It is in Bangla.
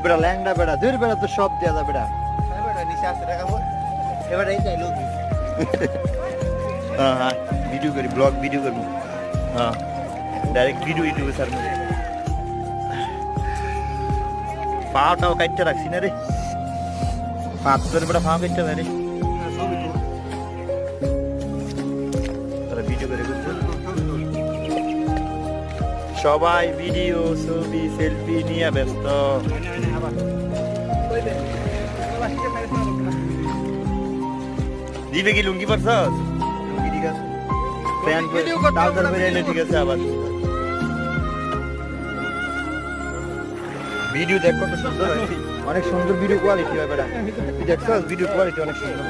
বেড়া ল্যাংড়া বেড়া দুই বেড়া তো সব দেয়া যাবে বেড়া হ্যাঁ হ্যাঁ ভিডিও করি ব্লগ ভিডিও করবো হ্যাঁ ডাইরেক্ট ভিডিও ইউটিউবে ছাড়বো পাটাও কাটতে রাখছি না রে পাঁচ ধরে বেড়া পা কাটতে না রে ভিডিও করে সবাই ভিডিও ছবি সেলফি নিয়ে ব্যস্ত দিবে কি লুঙ্গি পরছস লুঙ্গি ঠিক আছে প্যান্ট ট্রাউজার পরে এলে ঠিক আছে আবার ভিডিও দেখ কত সুন্দর হয় অনেক সুন্দর ভিডিও কোয়ালিটি হয় বেটা তুই দেখছস ভিডিও কোয়ালিটি অনেক সুন্দর